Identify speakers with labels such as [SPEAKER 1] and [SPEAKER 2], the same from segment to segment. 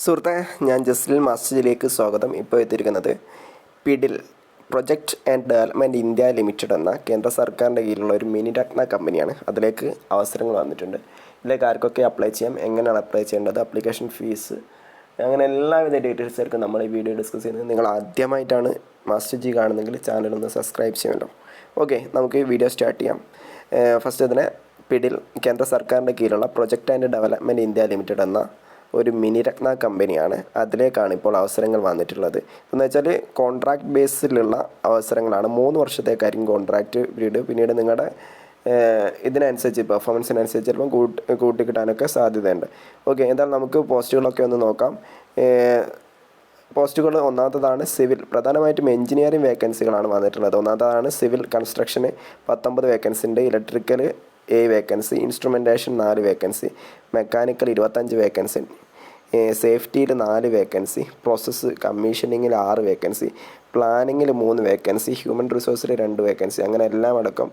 [SPEAKER 1] സുഹൃത്തെ, ഞാൻ ജസ്ലിൻ മാസ്റ്റേജിലേക്ക് സ്വാഗതം. ഇപ്പോൾ എത്തിയിരിക്കുന്നത് PDIL project and development India limited എന്ന കേന്ദ്ര സർക്കാരിൻ്റെ കീഴിലുള്ള ഒരു മിനി രത്ന കമ്പനിയാണ്. അതിലേക്ക് അവസരങ്ങൾ വന്നിട്ടുണ്ട്. ഇതിലേക്ക് ആർക്കൊക്കെ അപ്ലൈ ചെയ്യാം, എങ്ങനെയാണ് അപ്ലൈ ചെയ്യേണ്ടത്, ആപ്ലിക്കേഷൻ ഫീസ്, അങ്ങനെ എല്ലാവിധ ഡീറ്റെയിൽസ് ആയിരിക്കും നമ്മൾ ഈ വീഡിയോ ഡിസ്കസ് ചെയ്യുന്നത്. നിങ്ങൾ ആദ്യമായിട്ടാണ് മാസ്റ്റേജി കാണുന്നതെങ്കിൽ ചാനലൊന്ന് സബ്സ്ക്രൈബ് ചെയ്യുമല്ലോ. ഓക്കെ, നമുക്ക് ഈ വീഡിയോ സ്റ്റാർട്ട് ചെയ്യാം. ഫസ്റ്റ് ഇതിനെ പിഡിൽ കേന്ദ്ര സർക്കാരിൻ്റെ കീഴിലുള്ള project and development India limited എന്ന ഒരു മിനി രത്ന കമ്പനിയാണ്. അതിലേക്കാണ് ഇപ്പോൾ അവസരങ്ങൾ വന്നിട്ടുള്ളത്. എന്ന് വെച്ചാൽ കോൺട്രാക്ട് ബേസിലുള്ള അവസരങ്ങളാണ്. 3 വർഷത്തേക്കായിരിക്കും കോൺട്രാക്റ്റ് പീരീഡ്. പിന്നീട് നിങ്ങളുടെ ഇതിനനുസരിച്ച് പെർഫോമൻസിനനുസരിച്ച് ചിലപ്പം കൂട്ടി കിട്ടാനൊക്കെ സാധ്യതയുണ്ട്. ഓക്കെ, എന്തായാലും നമുക്ക് പോസ്റ്റുകളൊക്കെ ഒന്ന് നോക്കാം. പോസ്റ്റുകൾ ഒന്നാമത്തതാണ് സിവിൽ, പ്രധാനമായിട്ടും എഞ്ചിനീയറിംഗ് വേക്കൻസികളാണ് വന്നിട്ടുള്ളത്. ഒന്നാമത്തതാണ് സിവിൽ കൺസ്ട്രക്ഷന് 19 വേക്കൻസി ഉണ്ട്, electrical 7 vacancy, instrumentation 4 vacancy, mechanical 25 vacancy, സേഫ്റ്റിയിൽ 4 വേക്കൻസി, പ്രോസസ്സ് കമ്മീഷനിങ്ങിൽ 6 വേക്കൻസി, പ്ലാനിങ്ങിൽ 3 വേക്കൻസി, ഹ്യൂമൻ റിസോഴ്സിൽ 2 വേക്കൻസി, അങ്ങനെ എല്ലാം അടക്കം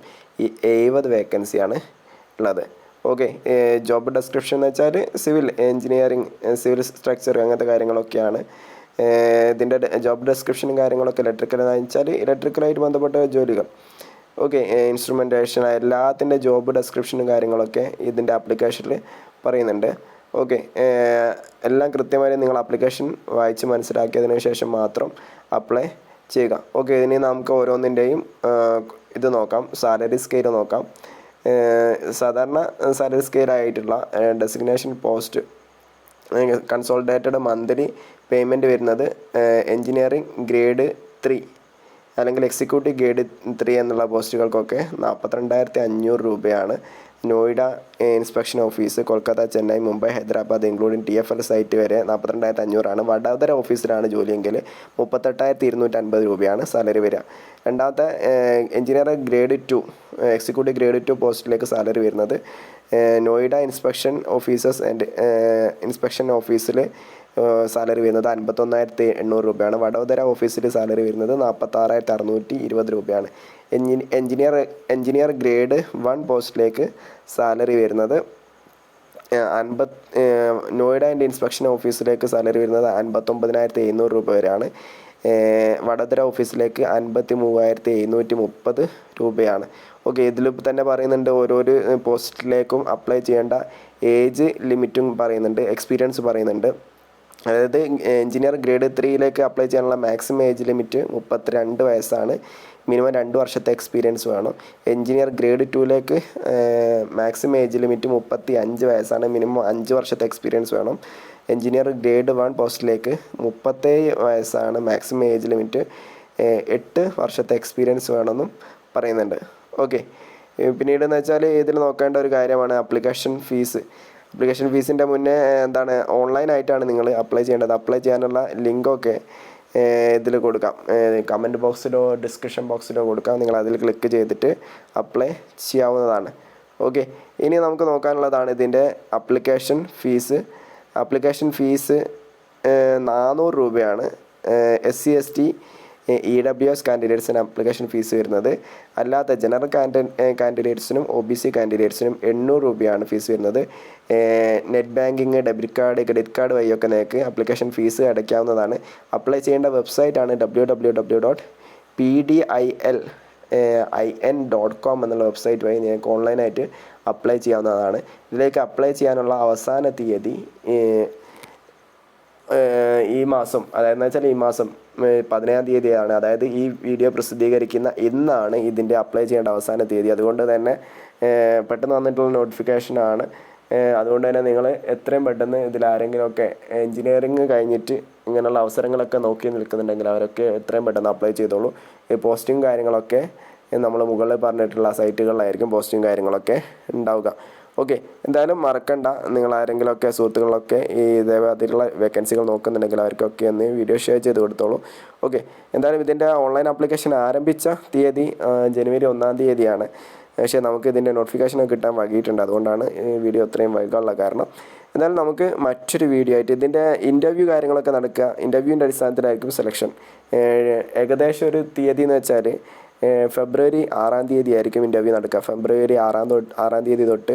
[SPEAKER 1] ഈ 70 വേക്കൻസിയാണ് ഉള്ളത്. ഓക്കെ, ജോബ് ഡെസ്ക്രിപ്ഷൻ എന്ന് വെച്ചാൽ സിവിൽ എഞ്ചിനീയറിംഗ്, സിവിൽ സ്ട്രക്ചർ അങ്ങനത്തെ കാര്യങ്ങളൊക്കെയാണ്. ഇതിൻ്റെ ജോബ് ഡെസ്ക്രിപ്ഷനും കാര്യങ്ങളൊക്കെ ഇലക്ട്രിക്കൽ എന്ന് വെച്ചാൽ ഇലക്ട്രിക്കലായിട്ട് ബന്ധപ്പെട്ട ജോലികൾ. ഓക്കെ, ഇൻസ്ട്രുമെൻറ്റേഷൻ എല്ലാത്തിൻ്റെ ജോബ് ഡെസ്ക്രിപ്ഷനും കാര്യങ്ങളൊക്കെ ഇതിൻ്റെ ആപ്ലിക്കേഷനിൽ പറയുന്നുണ്ട്. ഓക്കെ, എല്ലാം കൃത്യമായി നിങ്ങൾ ആപ്ലിക്കേഷൻ വായിച്ച് മനസ്സിലാക്കിയതിന് ശേഷം മാത്രം അപ്ലൈ ചെയ്യുക. ഓക്കെ, ഇനി നമുക്ക് ഓരോന്നിൻ്റെയും ഇത് നോക്കാം. സാലറി സ്കെയിൽ നോക്കാം. സാധാരണ സാലറി സ്കെയിലായിട്ടുള്ള designation post consolidated monthly payment വരുന്നത് എൻജിനീയറിംഗ് ഗ്രേഡ് 3 അല്ലെങ്കിൽ എക്സിക്യൂട്ടീവ് ഗ്രേഡ് 3 എന്നുള്ള പോസ്റ്റുകൾക്കൊക്കെ 42,500 രൂപയാണ്. Noida inspection office, Kolkata, Chennai, Mumbai, Hyderabad including TFL site വരെ 42,500 വഡോദര ഓഫീസിലാണ് ജോലിയെങ്കിൽ 38,250 രൂപയാണ് സാലറി വരിക. രണ്ടാമത്തെ എഞ്ചിനീയർ ഗ്രേഡ് 2 എക്സിക്യൂട്ടീവ് ഗ്രേഡ് 2 പോസ്റ്റിലേക്ക് സാലറി വരുന്നത് Noida inspection officers and inspection ഓഫീസിൽ സാലറി വരുന്നത് 51,800 രൂപയാണ്. വഡോദര ഓഫീസിൽ സാലറി വരുന്നത് 46,620 രൂപയാണ്. എഞ്ചിനീയർ ഗ്രേഡ് 1 പോസ്റ്റിലേക്ക് സാലറി വരുന്നത് നോയിഡ ആൻഡ് ഇൻസ്പെക്ഷൻ ഓഫീസിലേക്ക് സാലറി വരുന്നത് 59,700 രൂപ വരെയാണ്. വഡോദര ഓഫീസിലേക്ക് 53,730 രൂപയാണ്. ഓക്കെ, ഇതിൽ തന്നെ പറയുന്നുണ്ട് ഓരോരോ പോസ്റ്റിലേക്കും അപ്ലൈ ചെയ്യേണ്ട ഏജ് ലിമിറ്റും പറയുന്നുണ്ട്, എക്സ്പീരിയൻസ് പറയുന്നുണ്ട്. അതായത് എഞ്ചിനീയർ ഗ്രേഡ് 3യിലേക്ക് അപ്ലൈ ചെയ്യാനുള്ള മാക്സിമം ഏജ് ലിമിറ്റ് 32 വയസ്സാണ്. മിനിമം 2 വർഷത്തെ എക്സ്പീരിയൻസ് വേണം. എഞ്ചിനീയർ ഗ്രേഡ് 2യിലേക്ക് മാക്സിമം ഏജ് ലിമിറ്റ് 35 വയസ്സാണ്. മിനിമം 5 വർഷത്തെ എക്സ്പീരിയൻസ് വേണം. എഞ്ചിനീയർ ഗ്രേഡ് 1 പോസ്റ്റിലേക്ക് 37 വയസ്സാണ് മാക്സിമം ഏജ് ലിമിറ്റ്. 8 വർഷത്തെ എക്സ്പീരിയൻസ് വേണമെന്നും പറയുന്നുണ്ട്. ഓക്കെ, പിന്നീടെന്ന് വെച്ചാൽ ഇതിൽ നോക്കേണ്ട ഒരു കാര്യമാണ് ആപ്ലിക്കേഷൻ ഫീസ്. ആപ്ലിക്കേഷൻ ഫീസിൻ്റെ മുന്നേ എന്താണ്, ഓൺലൈനായിട്ടാണ് നിങ്ങൾ അപ്ലൈ ചെയ്യേണ്ടത്. അപ്ലൈ ചെയ്യാനുള്ള ലിങ്കൊക്കെ ഇതിൽ കൊടുക്കാം, കമൻറ്റ് ബോക്സിലോ ഡിസ്ക്രിപ്ഷൻ ബോക്സിലോ കൊടുക്കാം. നിങ്ങൾ അതിൽ ക്ലിക്ക് ചെയ്തിട്ട് അപ്ലൈ ചെയ്യാവുന്നതാണ്. ഓക്കെ, ഇനി നമുക്ക് നോക്കാനുള്ളതാണ് ഇതിൻ്റെ ആപ്ലിക്കേഷൻ ഫീസ്. ആപ്ലിക്കേഷൻ ഫീസ് 400 രൂപയാണ്. SC/ST EWS കാൻഡിഡേറ്റ്സിന് ആപ്ലിക്കേഷൻ ഫീസ് വരുന്നത്. അല്ലാത്ത ജനറൽ കാൻഡിഡേറ്റ്സിനും OBC കാൻഡിഡേറ്റ്സിനും 800 രൂപയാണ് ഫീസ് വരുന്നത്. Net banking, debit card, credit card വഴിയൊക്കെ നിങ്ങൾക്ക് ആപ്ലിക്കേഷൻ ഫീസ് അടയ്ക്കാവുന്നതാണ്. അപ്ലൈ ചെയ്യേണ്ട വെബ്സൈറ്റാണ് www.pdil.in.com എന്നുള്ള വെബ്സൈറ്റ് വഴി നിങ്ങൾക്ക് ഓൺലൈനായിട്ട് അപ്ലൈ ചെയ്യാവുന്നതാണ്. ഇതിലേക്ക് അപ്ലൈ ചെയ്യാനുള്ള അവസാന തീയതി ഈ മാസം, അതായത് വെച്ചാൽ ഈ മാസം 15-ാം തീയതിയാണ്. അതായത് ഈ വീഡിയോ പ്രസിദ്ധീകരിക്കുന്ന ഇന്നാണ് ഇതിൻ്റെ അപ്ലൈ ചെയ്യേണ്ട അവസാന തീയതി. അതുകൊണ്ട് തന്നെ പെട്ടെന്ന് വന്നിട്ടുള്ള നോട്ടിഫിക്കേഷനാണ്. അതുകൊണ്ട് തന്നെ നിങ്ങൾ എത്രയും പെട്ടെന്ന് ഇതിലാരെങ്കിലുമൊക്കെ എൻജിനീയറിങ് കഴിഞ്ഞിട്ട് ഇങ്ങനെയുള്ള അവസരങ്ങളൊക്കെ നോക്കി നിൽക്കുന്നുണ്ടെങ്കിൽ അവരൊക്കെ എത്രയും പെട്ടെന്ന് അപ്ലൈ ചെയ്തോളൂ. ഈ പോസ്റ്റും കാര്യങ്ങളൊക്കെ നമ്മൾ മുകളിൽ പറഞ്ഞിട്ടുള്ള സൈറ്റുകളിലായിരിക്കും പോസ്റ്റും കാര്യങ്ങളൊക്കെ ഉണ്ടാവുക. ഓക്കെ, എന്തായാലും മറക്കണ്ട, നിങ്ങൾ ആരെങ്കിലുമൊക്കെ സുഹൃത്തുക്കളൊക്കെ ഈ ഇതേമാതിരിയുള്ള വേക്കൻസികൾ നോക്കുന്നുണ്ടെങ്കിൽ അവർക്കൊക്കെ ഒന്ന് വീഡിയോ ഷെയർ ചെയ്ത് കൊടുത്തോളൂ. ഓക്കെ, എന്തായാലും ഇതിൻ്റെ ഓൺലൈൻ ആപ്ലിക്കേഷൻ ആരംഭിച്ച തീയതി ജനുവരി 1-ാം തീയതിയാണ്. പക്ഷേ നമുക്ക് ഇതിൻ്റെ നോട്ടിഫിക്കേഷനൊക്കെ കിട്ടാൻ വൈകിയിട്ടുണ്ട്. അതുകൊണ്ടാണ് ഈ വീഡിയോ അത്രയും വൈകാനുള്ള കാരണം. എന്നാലും നമുക്ക് മറ്റൊരു വീഡിയോ ആയിട്ട് ഇതിൻ്റെ ഇൻ്റർവ്യൂ കാര്യങ്ങളൊക്കെ നടക്കുക. ഇൻ്റർവ്യൂവിൻ്റെ അടിസ്ഥാനത്തിലായിരിക്കും സെലക്ഷൻ. ഏകദേശം ഒരു തീയതി എന്ന് വെച്ചാൽ ഫെബ്രുവരി 6-ാം തീയതി ആയിരിക്കും ഇൻ്റർവ്യൂ നടക്കുക. ഫെബ്രുവരി 6-ാം തീയതി തൊട്ട്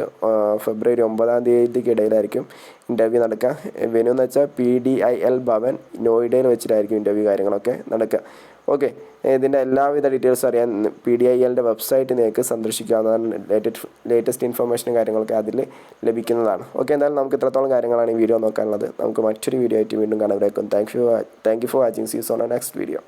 [SPEAKER 1] ഫെബ്രുവരി 9-ാം തീയതിക്ക് ഇടയിലായിരിക്കും ഇൻ്റർവ്യൂ നടക്കുക. വെന്യൂ എന്ന് വെച്ചാൽ PDIL ഭവൻ നോയിഡയിൽ വെച്ചിട്ടായിരിക്കും ഇൻ്റർവ്യൂ കാര്യങ്ങളൊക്കെ നടക്കുക. ഓക്കെ, ഇതിൻ്റെ എല്ലാവിധ ഡീറ്റെയിൽസും അറിയാൻ PDILൻ്റെ വെബ്സൈറ്റ് നിങ്ങൾക്ക് സന്ദർശിക്കാവുന്നതാണ്. ലേറ്റസ്റ്റ് ഇൻഫർമേഷനും കാര്യങ്ങളൊക്കെ അതിൽ ലഭിക്കുന്നതാണ്. ഓക്കെ, എന്തായാലും നമുക്ക് ഇത്രത്തോളം കാര്യങ്ങളാണ് ഈ വീഡിയോ നോക്കാനുള്ളത്. നമുക്ക് മറ്റൊരു വീഡിയോ ആയിട്ട് വീണ്ടും കാണാൻ. Thank you for watching. See you on next video.